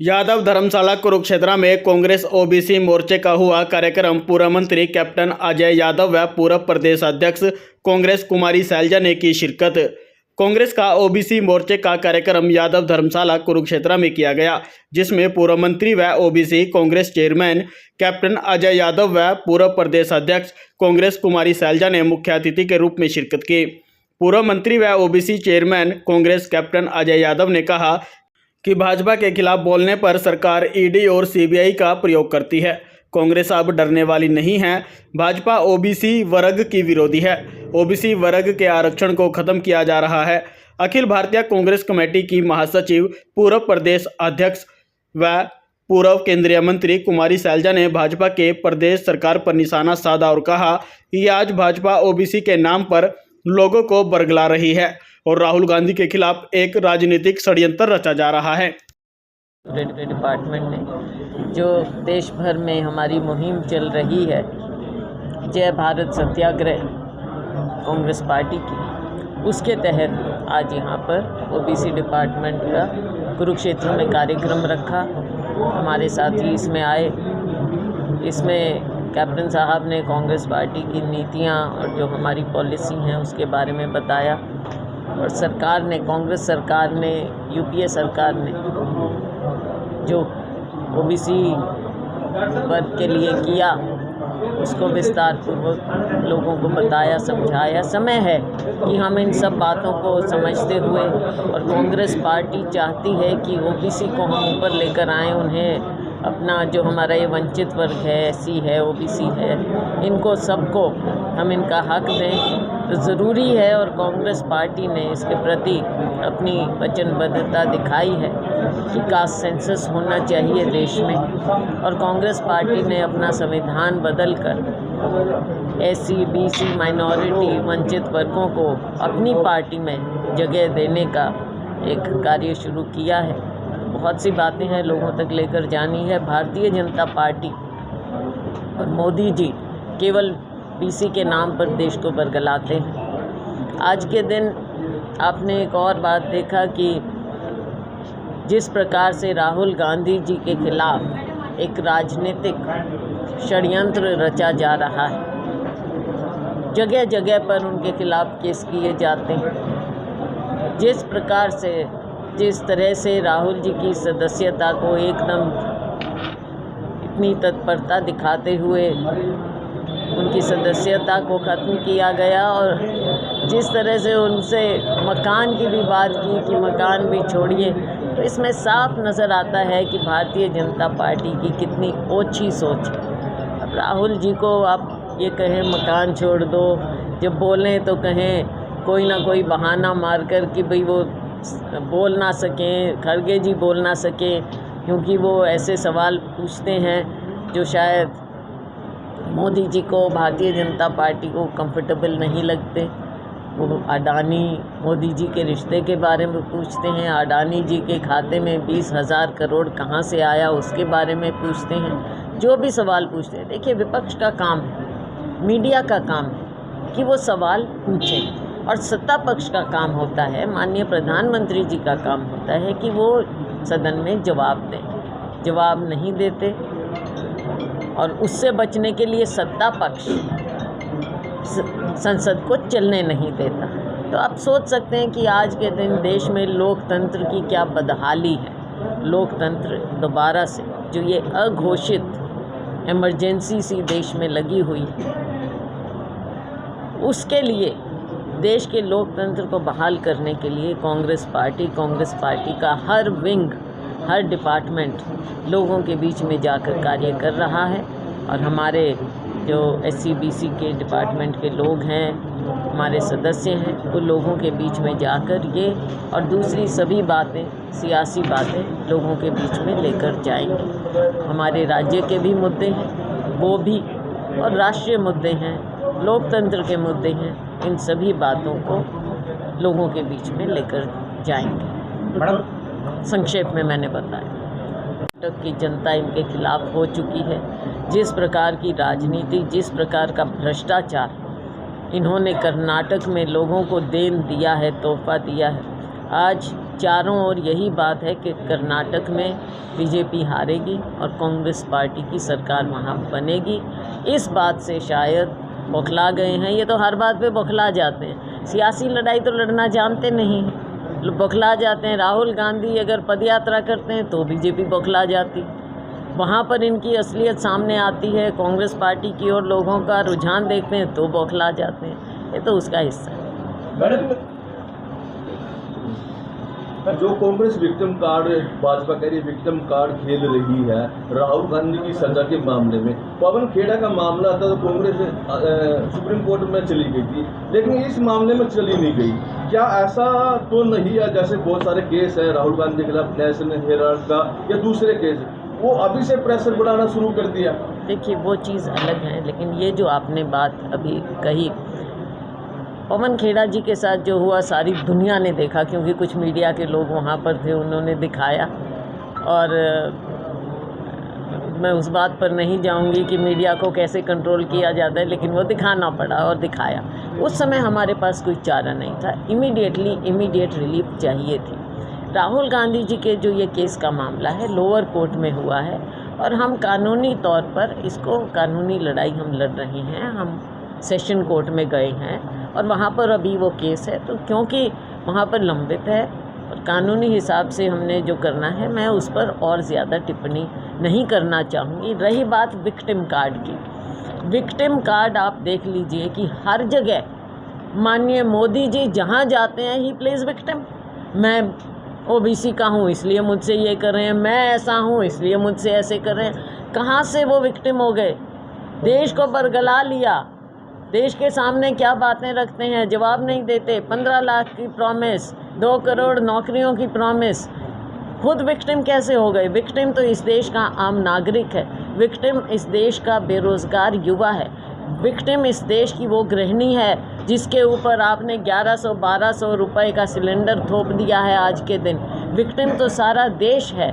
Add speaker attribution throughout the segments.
Speaker 1: यादव धर्मशाला कुरुक्षेत्र में कांग्रेस ओबीसी मोर्चे का हुआ कार्यक्रम। पूर्व मंत्री कैप्टन अजय यादव व पूर्व प्रदेश अध्यक्ष कांग्रेस कुमारी शैलजा ने की शिरकत। कांग्रेस का ओबीसी मोर्चे का कार्यक्रम यादव धर्मशाला कुरुक्षेत्र में किया गया, जिसमें पूर्व मंत्री व OBC Congress chairman captain Ajay Yadav व पूर्व प्रदेश अध्यक्ष कांग्रेस कुमारी शैलजा ने मुख्य अतिथि के रूप में शिरकत की। पूर्व मंत्री व OBC chairman Congress captain Ajay Yadav ने कहा कि भाजपा के खिलाफ बोलने पर सरकार ईडी और सीबीआई का प्रयोग करती है। कांग्रेस अब डरने वाली नहीं है। भाजपा ओबीसी वर्ग की विरोधी है। ओबीसी वर्ग के आरक्षण को खत्म किया जा रहा है। अखिल भारतीय कांग्रेस कमेटी की महासचिव, पूर्व प्रदेश अध्यक्ष व पूर्व केंद्रीय मंत्री कुमारी शैलजा ने भाजपा के प्रदेश सरकार पर निशाना साधा और कहा कि आज भाजपा ओबीसी के नाम पर लोगों को बरगला रही है और राहुल गांधी के खिलाफ एक राजनीतिक षड्यंत्र रचा जा रहा है।
Speaker 2: डिपार्टमेंट ने जो देश भर में हमारी मुहिम चल रही है, जय भारत सत्याग्रह कांग्रेस पार्टी की, उसके तहत आज यहाँ पर ओबीसी डिपार्टमेंट का कुरुक्षेत्र में कार्यक्रम रखा। हमारे साथी इसमें आए। इसमें कैप्टन साहब ने कांग्रेस पार्टी की नीतियाँ और जो हमारी पॉलिसी हैं उसके बारे में बताया, और सरकार ने, कांग्रेस सरकार ने, यूपीए सरकार ने जो ओबीसी वर्ग के लिए किया उसको विस्तार पूर्वक लोगों को बताया, समझाया। समय है कि हम इन सब बातों को समझते हुए, और कांग्रेस पार्टी चाहती है कि ओबीसी को हम ऊपर लेकर आएँ, उन्हें अपना जो हमारा ये वंचित वर्ग है, एससी है, ओबीसी है, इनको सबको हम इनका हक दें तो ज़रूरी है। और कांग्रेस पार्टी ने इसके प्रति अपनी वचनबद्धता दिखाई है कि कास्ट सेंसस होना चाहिए देश में, और कांग्रेस पार्टी ने अपना संविधान बदलकर एससी, बीसी, माइनॉरिटी, वंचित वर्गों को अपनी पार्टी में जगह देने का एक कार्य शुरू किया है। बहुत सी बातें हैं लोगों तक लेकर जानी है। भारतीय जनता पार्टी और मोदी जी केवल बीसी के नाम पर देश को बरगलाते हैं। आज के दिन आपने एक और बात देखा कि जिस प्रकार से राहुल गांधी जी के खिलाफ एक राजनीतिक षड्यंत्र रचा जा रहा है, जगह जगह पर उनके खिलाफ केस किए जाते हैं। जिस तरह से राहुल जी की सदस्यता को एकदम इतनी तत्परता दिखाते हुए उनकी सदस्यता को ख़त्म किया गया, और जिस तरह से उनसे मकान की भी बात की कि मकान भी छोड़िए, तो इसमें साफ नज़र आता है कि भारतीय जनता पार्टी की कितनी ओछी सोच है। अब राहुल जी को आप ये कहें मकान छोड़ दो, जब बोलें तो कहें कोई ना कोई बहाना मारकर कि भाई वो बोल ना सकें, खड़गे जी बोल ना सकें, क्योंकि वो ऐसे सवाल पूछते हैं जो शायद मोदी जी को, भारतीय जनता पार्टी को कंफर्टेबल नहीं लगते। वो अडानी मोदी जी के रिश्ते के बारे में पूछते हैं, अडानी जी के खाते में 20,000 करोड़ कहाँ से आया उसके बारे में पूछते हैं। जो भी सवाल पूछते हैं, देखिए विपक्ष का काम है, मीडिया का काम है कि वो सवाल पूछें, और सत्ता पक्ष का काम होता है, माननीय प्रधानमंत्री जी का काम होता है कि वो सदन में जवाब दें। जवाब नहीं देते, और उससे बचने के लिए सत्ता पक्ष संसद को चलने नहीं देता। तो आप सोच सकते हैं कि आज के दिन देश में लोकतंत्र की क्या बदहाली है। लोकतंत्र दोबारा से, जो ये अघोषित इमरजेंसी सी देश में लगी हुई है, उसके लिए देश के लोकतंत्र को बहाल करने के लिए कांग्रेस पार्टी का हर विंग, हर डिपार्टमेंट लोगों के बीच में जाकर कार्य कर रहा है। और हमारे जो एससी बीसी के डिपार्टमेंट के लोग हैं, हमारे सदस्य हैं, वो लोगों के बीच में जाकर ये और दूसरी सभी बातें, सियासी बातें लोगों के बीच में लेकर जाएंगे। हमारे राज्य के भी मुद्दे हैं वो भी, और राष्ट्रीय मुद्दे हैं, लोकतंत्र के मुद्दे हैं, इन सभी बातों को लोगों के बीच में लेकर जाएंगे। संक्षेप में मैंने बताया, कर्नाटक की जनता इनके खिलाफ हो चुकी है। जिस प्रकार की राजनीति, जिस प्रकार का भ्रष्टाचार इन्होंने कर्नाटक में लोगों को देन दिया है, तोहफा दिया है, आज चारों ओर यही बात है कि कर्नाटक में बीजेपी हारेगी और कांग्रेस पार्टी की सरकार वहाँ बनेगी। इस बात से शायद बौखला गए हैं। ये तो हर बात पे बौखला जाते हैं, सियासी लड़ाई तो लड़ना जानते नहीं हैं, बौखला जाते हैं। राहुल गांधी अगर पदयात्रा करते हैं तो बीजेपी बौखला जाती, वहाँ पर इनकी असलियत सामने आती है, कांग्रेस पार्टी की और लोगों का रुझान देखते हैं तो बौखला जाते हैं। ये तो उसका हिस्सा है।
Speaker 3: जो कांग्रेस विक्टिम कार्ड, भाजपा कह रही है विक्टिम कार्ड खेल रही है राहुल गांधी की सजा के मामले में। पवन खेड़ा का मामला था तो कांग्रेस सुप्रीम कोर्ट में चली गई थी, लेकिन इस मामले में चली नहीं गई। क्या ऐसा तो नहीं है जैसे बहुत सारे केस है राहुल गांधी के खिलाफ, नेशनल हेराल्ड का या दूसरे केस, वो अभी से प्रेशर बढ़ाना शुरू कर दिया?
Speaker 2: देखिए वो चीज़ अलग है, लेकिन ये जो आपने बात अभी कही, पवन खेड़ा जी के साथ जो हुआ सारी दुनिया ने देखा, क्योंकि कुछ मीडिया के लोग वहाँ पर थे, उन्होंने दिखाया। और मैं उस बात पर नहीं जाऊँगी कि मीडिया को कैसे कंट्रोल किया जाता है, लेकिन वो दिखाना पड़ा और दिखाया। उस समय हमारे पास कोई चारा नहीं था, इमीडिएट रिलीफ चाहिए थी। राहुल गांधी जी के जो ये केस का मामला है लोअर कोर्ट में हुआ है और हम कानूनी तौर पर इसको कानूनी लड़ाई हम लड़ रहे हैं। हम सेशन कोर्ट में गए हैं और वहाँ पर अभी वो केस है, तो क्योंकि वहाँ पर लंबित है और कानूनी हिसाब से हमने जो करना है, मैं उस पर और ज़्यादा टिप्पणी नहीं करना चाहूँगी। रही बात विक्टिम कार्ड की, विक्टिम कार्ड आप देख लीजिए कि हर जगह माननीय मोदी जी जहाँ जाते हैं ही प्लेज विक्टिम। मैं ओबीसी का हूँ इसलिए मुझसे ये कर रहे हैं, मैं ऐसा हूँ इसलिए मुझसे ऐसे कर रहे हैं। कहाँ से वो विक्टिम हो गए? देश को बरगला लिया, देश के सामने क्या बातें रखते हैं, जवाब नहीं देते। 15 लाख की प्रॉमिस, 2 करोड़ नौकरियों की प्रॉमिस, खुद विक्टिम कैसे हो गए? विक्टिम तो इस देश का आम नागरिक है, विक्टिम इस देश का बेरोज़गार युवा है, विक्टिम इस देश की वो गृहिणी है जिसके ऊपर आपने 1100-1200 रुपए का सिलेंडर थोप दिया है आज के दिन। विक्टिम तो सारा देश है।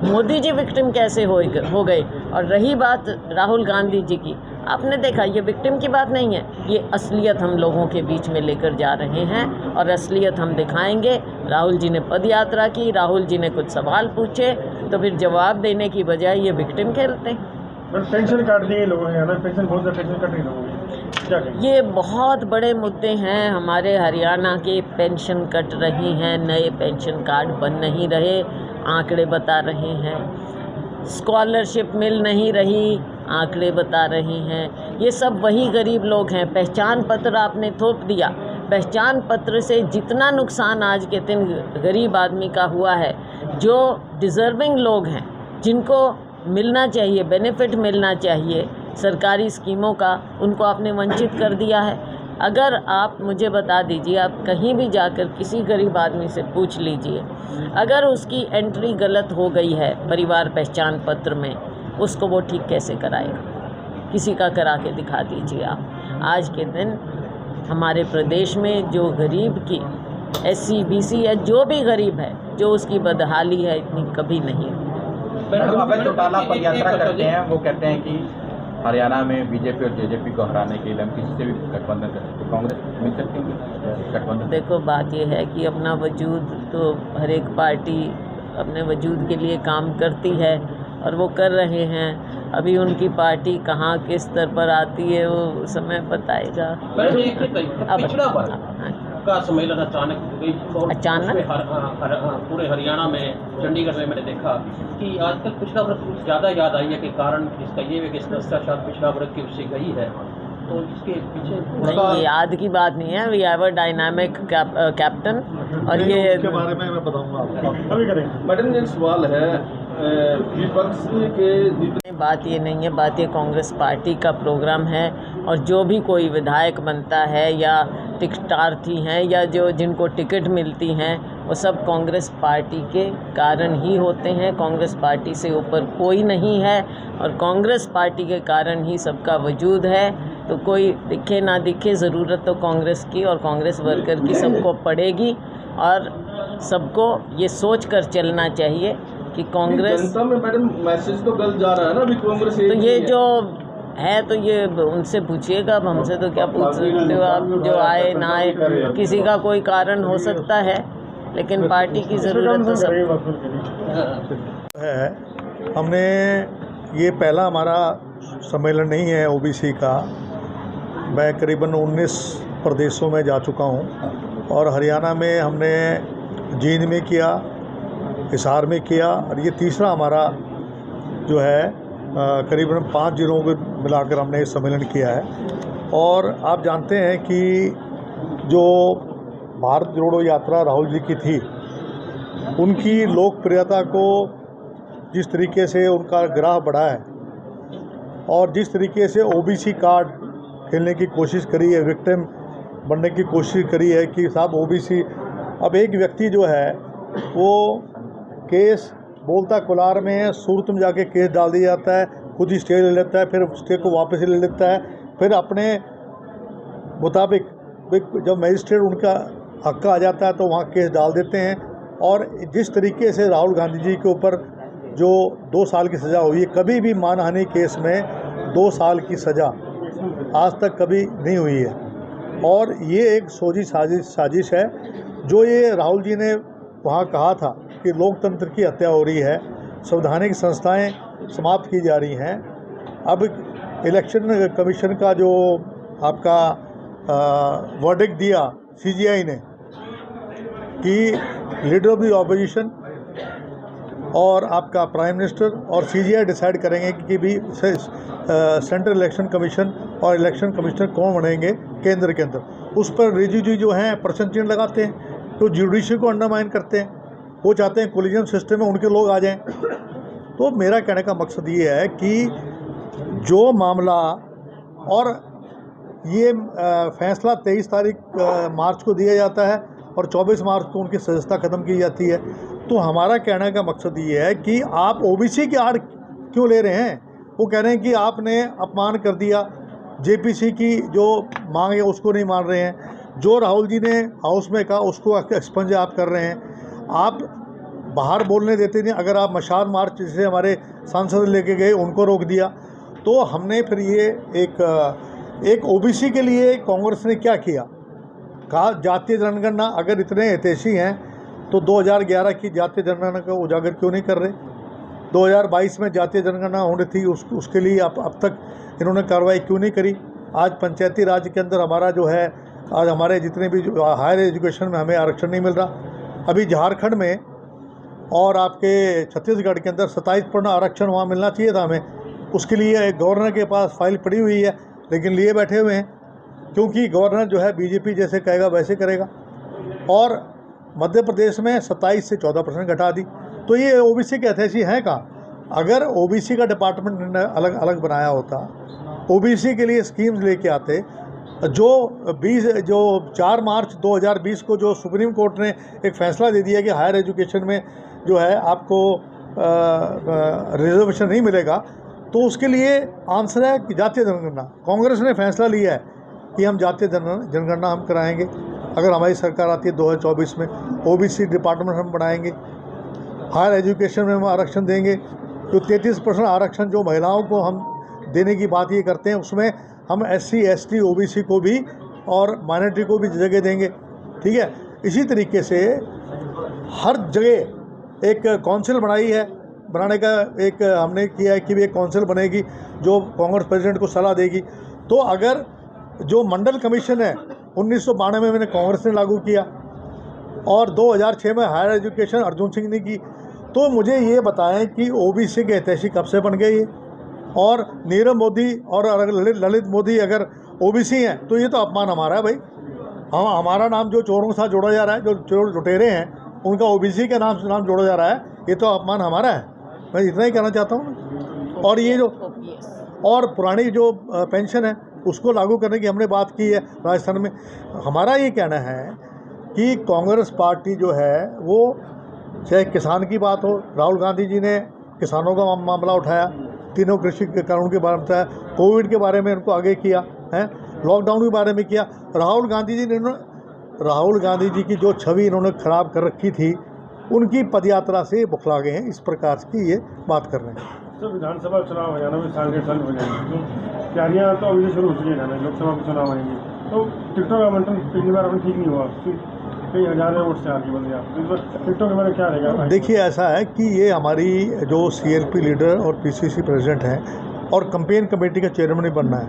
Speaker 2: मोदी जी विक्टिम कैसे हो गए? और रही बात राहुल गांधी जी की, आपने देखा ये विक्टिम की बात नहीं है, ये असलियत हम लोगों के बीच में लेकर जा रहे हैं और असलियत हम दिखाएंगे। राहुल जी ने पदयात्रा की, राहुल जी ने कुछ सवाल पूछे, तो फिर जवाब देने की बजाय ये विक्टिम खेलते हैं।
Speaker 4: पेंशन काट दिए लोगों ने, पेंशन बहुत ज़्यादा पेंशन कट रही लोगों की, क्या कहें?
Speaker 2: ये बहुत बड़े मुद्दे हैं। हमारे हरियाणा के पेंशन कट रही हैं, नए पेंशन कार्ड बन नहीं रहे, आंकड़े बता रहे हैं। स्कॉलरशिप मिल नहीं रही, आंकड़े बता रहे हैं। ये सब वही गरीब लोग हैं। पहचान पत्र आपने थोप दिया, पहचान पत्र से जितना नुकसान आज के दिन गरीब आदमी का हुआ है, जो डिज़र्विंग लोग हैं, जिनको मिलना चाहिए, बेनिफिट मिलना चाहिए सरकारी स्कीमों का, उनको आपने वंचित कर दिया है। अगर आप मुझे बता दीजिए, आप कहीं भी जाकर किसी गरीब आदमी से पूछ लीजिए, अगर उसकी एंट्री गलत हो गई है परिवार पहचान पत्र में, उसको वो ठीक कैसे कराएगा? किसी का करा के दिखा दीजिए आप। आज के दिन हमारे प्रदेश में जो गरीब की SC BC है, जो भी गरीब है, जो उसकी बदहाली है, इतनी कभी नहीं।
Speaker 5: अभय चौटाला पदयात्रा करते हैं, वो कहते हैं कि हरियाणा में बीजेपी और जेजेपी को हराने के लिए हम किसी से भी गठबंधन कर सकते हैं, कांग्रेस मिल सकती है गठबंधन? देखो बात यह है कि अपना वजूद तो हर एक पार्टी अपने वजूद के लिए काम करती है और वो कर रहे हैं। अभी उनकी पार्टी कहाँ किस स्तर पर आती है वो समय बताएगा।
Speaker 6: का सम्मेलन अचानक पूरे हरियाणा में, चंडीगढ़ में मैंने देखा कि आजकल पिछड़ा वर्ग कुछ ज़्यादा याद आई है कि कारण इसका ये है कि शायद पिछड़ा वर्ग की उससे गई है, तो इसके पीछे
Speaker 2: नहीं, याद की बात नहीं है। We have a dynamic captain और ये
Speaker 4: इसके बारे में मैं बताऊंगा आपको अभी करेंगे।
Speaker 3: मैडम एक सवाल है, विपक्ष के
Speaker 2: बात ये नहीं है, बात ये कांग्रेस पार्टी का प्रोग्राम है और जो भी कोई विधायक बनता है या टिकटार्थी हैं या जो जिनको टिकट मिलती हैं, वो सब कांग्रेस पार्टी के कारण ही होते हैं। कांग्रेस पार्टी से ऊपर कोई नहीं है और कांग्रेस पार्टी के कारण ही सबका वजूद है। तो कोई दिखे ना दिखे, ज़रूरत तो कांग्रेस की और कांग्रेस वर्कर की सबको पड़ेगी और सबको ये सोच कर चलना चाहिए कि कांग्रेस
Speaker 3: जनता में मैडम मैसेज तो गलत जा रहा है ना, अभी कांग्रेस
Speaker 2: तो ये जो है तो ये उनसे पूछिएगा, अब हमसे तो क्या पूछ सकते हो आप। जो आए ना आए, किसी का कोई कारण हो सकता है, लेकिन पार्टी की ज़रूरत तो सब
Speaker 4: है। हमने ये पहला हमारा सम्मेलन नहीं है ओबीसी का। मैं करीबन 19 प्रदेशों में जा चुका हूँ और हरियाणा में हमने जींद में किया, हिसार में किया और ये तीसरा हमारा जो है करीबन 5 जिलों को मिलाकर हमने सम्मेलन किया है। और आप जानते हैं कि जो भारत जोड़ो यात्रा राहुल जी की थी, उनकी लोकप्रियता को जिस तरीके से उनका ग्राह बढ़ा है और जिस तरीके से ओबीसी कार्ड खेलने की कोशिश करी है, विक्टिम बनने की कोशिश करी है कि साहब ओबीसी, अब एक व्यक्ति जो है वो केस बोलता कुलार में है, सूरत में जाके केस डाल दिया जाता है, खुद ही स्टे ले लेता है, फिर स्टे को वापस ले लेता है, फिर अपने मुताबिक जब मजिस्ट्रेट उनका हक आ जाता है तो वहाँ केस डाल देते हैं। और जिस तरीके से राहुल गांधी जी के ऊपर जो 2 साल की सज़ा हुई है, कभी भी मानहानि केस में 2 साल की सज़ा आज तक कभी नहीं हुई है। और ये एक सोची साजिश है जो ये राहुल जी ने वहाँ कहा था कि लोकतंत्र की हत्या हो रही है, संवैधानिक संस्थाएं समाप्त की जा रही हैं। अब इलेक्शन कमीशन का जो आपका वर्डिक्ट दिया सीजीआई ने कि लीडर ऑफ द ऑपोजिशन और आपका प्राइम मिनिस्टर और सीजीआई डिसाइड करेंगे कि भी सेंट्रल इलेक्शन कमीशन और इलेक्शन कमिश्नर कौन बनेंगे केंद्र के अंदर, उस पर रिजिजू जो हैं प्रश्न चिन्ह लगाते हैं, तो जुडिशरी को अंडरमाइन करते हैं। वो चाहते हैं कोलिजन सिस्टम में उनके लोग आ जाएं। तो मेरा कहने का मकसद ये है कि जो मामला और ये फैसला 23 तारीख मार्च को दिया जाता है और 24 मार्च को उनकी सदस्यता ख़त्म की जाती है। तो हमारा कहने का मकसद ये है कि आप ओबीसी की आड़ क्यों ले रहे हैं। वो कह रहे हैं कि आपने अपमान कर दिया, जेपीसी की जो मांग है उसको नहीं मान रहे हैं, जो राहुल जी ने हाउस में कहा उसको एक्सपंज आप कर रहे हैं, आप बाहर बोलने देते नहीं। अगर आप मशाल मार्च जिसे हमारे सांसद लेके गए उनको रोक दिया, तो हमने फिर ये एक ओबीसी के लिए कांग्रेस ने क्या किया, कहा जातीय जनगणना अगर इतने हितैषी हैं तो 2011 की जातीय जनगणना का उजागर क्यों नहीं कर रहे। 2022 में जातीय जनगणना होनी थी, उसके लिए अब तक इन्होंने कार्रवाई क्यों नहीं करी। आज पंचायती राज के अंदर हमारा जो है, आज हमारे जितने भी हायर एजुकेशन में हमें आरक्षण नहीं मिल रहा। अभी झारखंड में और आपके छत्तीसगढ़ के अंदर 27% आरक्षण वहाँ मिलना चाहिए था हमें, उसके लिए गवर्नर के पास फाइल पड़ी हुई है लेकिन लिए बैठे हुए हैं, क्योंकि गवर्नर जो है बीजेपी जैसे कहेगा वैसे करेगा। और मध्य प्रदेश में 27 से 14% घटा दी। तो ये ओबीसी के हितैषी हैं कहाँ। अगर ओबीसी का डिपार्टमेंट अलग अलग बनाया होता, ओबीसी के लिए स्कीम्स लेके आते, जो 4 मार्च 2020 को जो सुप्रीम कोर्ट ने एक फ़ैसला दे दिया कि हायर एजुकेशन में जो है आपको रिजर्वेशन नहीं मिलेगा, तो उसके लिए आंसर है कि जातीय जनगणना। कांग्रेस ने फैसला लिया है कि हम जातीय जनगणना हम कराएंगे। अगर हमारी सरकार आती है 2024 में, ओबीसी डिपार्टमेंट हम बनाएंगे, हायर एजुकेशन में हम आरक्षण देंगे। जो 33% आरक्षण जो महिलाओं को हम देने की बात ये करते हैं, उसमें हम SC ST OBC को भी और माइनॉरिटी को भी जगह देंगे। ठीक है, इसी तरीके से हर जगह एक काउंसिल बनाने का एक हमने किया है कि भी एक काउंसिल बनेगी जो कांग्रेस प्रेसिडेंट को सलाह देगी। तो अगर जो मंडल कमीशन है 1992 में कांग्रेस ने लागू किया और 2006 में हायर एजुकेशन अर्जुन सिंह ने की, तो मुझे ये बताएं कि ओबीसी के हितैषी कब से बन गए ये। और नीरव मोदी और ललित मोदी अगर ओबीसी हैं तो ये तो अपमान हमारा है भाई। हमारा नाम जो चोरों के साथ जोड़ा जा रहा है, जो चोर लुटेरे हैं उनका ओबीसी के नाम जोड़ा जा रहा है, ये तो अपमान हमारा है। मैं इतना ही कहना चाहता हूँ। और ये जो और पुरानी जो पेंशन है उसको लागू करने की हमने बात की है राजस्थान में। हमारा ये कहना है कि कांग्रेस पार्टी जो है वो, चाहे किसान की बात हो, राहुल गांधी जी ने किसानों का मामला उठाया, तीनों कृषि कानून के बारे में बताया, कोविड के बारे में उनको आगे किया है, लॉकडाउन के बारे में किया। राहुल गांधी जी की जो छवि इन्होंने ख़राब कर रखी थी, उनकी पदयात्रा से बुखला गए हैं। इस प्रकार की ये बात कर रहे हैं। सर, विधानसभा चुनाव हरियाणा में साल के साल हो जाएंगे, तैयारियाँ तो अभी से शुरू हो चुकी है। लोकसभा के चुनाव आएंगे तो टिकटों का आवंटन पिछली बार अभी ठीक नहीं हुआ,
Speaker 7: कई हज़ारों वोट से आगे बढ़े आप, इस वक्त सीटों के बारे में क्या रहेगा?
Speaker 4: देखिए, ऐसा है कि ये हमारी जो CLP लीडर और PCC प्रेसिडेंट हैं और कैंपेन कमेटी का चेयरमैन भी बनना है,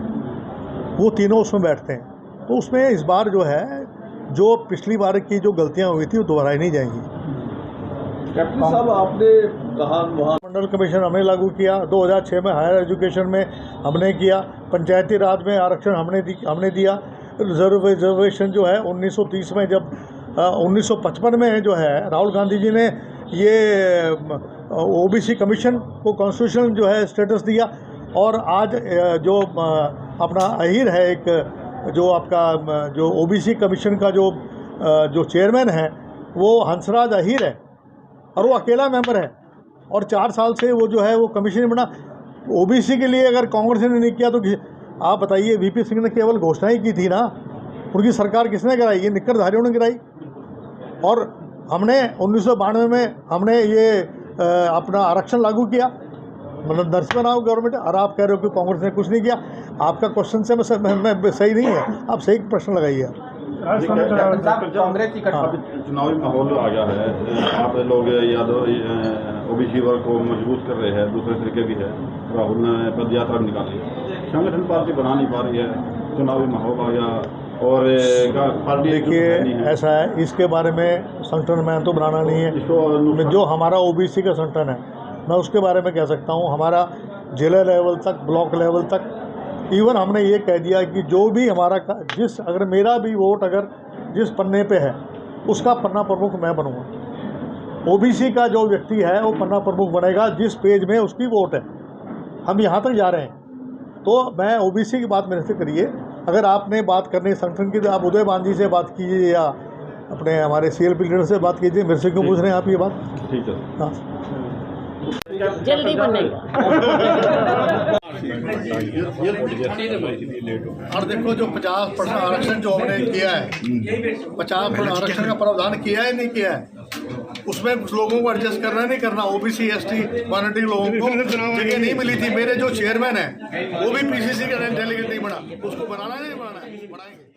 Speaker 4: वो तीनों उसमें बैठते हैं। तो उसमें इस बार जो है, जो पिछली बार की जो गलतियां हुई थी वो दोहराई नहीं जाएंगी।
Speaker 3: कैप्टन साहब, आपने कहा वहाँ
Speaker 4: मंडल कमीशन हमने लागू किया, 2006 में हायर एजुकेशन में हमने किया, पंचायती राज में आरक्षण हमने दिया, रिजर्वेशन जो है 1930 में, जब 1955 में जो है राहुल गांधी जी ने ये OBC कमीशन को कॉन्स्टिट्यूशन जो है स्टेटस दिया। और आज जो अपना अहीर है, एक जो आपका जो OBC कमीशन का जो चेयरमैन है वो हंसराज अहीर है और वो अकेला मेंबर है और 4 साल से वो जो है वो कमीशन बना। OBC के लिए अगर कांग्रेस ने नहीं किया तो आप बताइए, VP सिंह ने केवल घोषणा ही की थी ना, उनकी सरकार किसने कराई? ये निक्करधारियों ने गिराई। और हमने 1992 में हमने ये अपना आरक्षण लागू किया, मतलब नरसिम्हा राव गवर्नमेंट। और आप कह रहे हो कि कांग्रेस ने कुछ नहीं किया। आपका क्वेश्चन से मैं सही नहीं है, आप सही प्रश्न लगाइए।
Speaker 5: कांग्रेस की
Speaker 8: चुनावी माहौल आ गया है, आप लोग यादव OBC वर्ग को मजबूत कर रहे हैं, दूसरे तरीके भी है। राहुल ने पद यात्रा निकाली, संगठन पार्टी बना नहीं पा रही है, चुनावी माहौल आ गया और पार्टी।
Speaker 4: देखिए, ऐसा है, इसके बारे में संगठन मैं तो बनाना नहीं है। जो हमारा OBC का संगठन है मैं उसके बारे में कह सकता हूँ। हमारा जिला लेवल तक, ब्लॉक लेवल तक, इवन हमने ये कह दिया कि जो भी हमारा अगर मेरा भी वोट अगर जिस पन्ने पे है उसका पन्ना प्रमुख मैं बनूँगा। OBC का जो व्यक्ति है वो पन्ना प्रमुख बनेगा जिस पेज में उसकी वोट है। हम यहाँ तक जा रहे हैं। तो मैं OBC की बात मेरे से करिए। अगर आपने बात करनी संगठन की तो आप उदय बांजी से बात कीजिए या अपने हमारे CLP लीडर से बात कीजिए। मेरे से क्यों पूछ रहे हैं आप ये बात?
Speaker 8: ठीक है,
Speaker 4: हाँ,
Speaker 2: जल्दी बनेगा।
Speaker 4: और देखो, जो 50% आरक्षण जो हमने किया है, 50% आरक्षण का प्रावधान किया है नहीं किया है, उसमें कुछ लोगों को एडजस्ट करना नहीं करना। OBC ST माइनॉरिटी लोगों को जगह नहीं मिली थी। मेरे जो चेयरमैन है वो भी PCC का डेलीगेट नहीं बना, उसको बनाना नहीं बनाना है, बनाएंगे।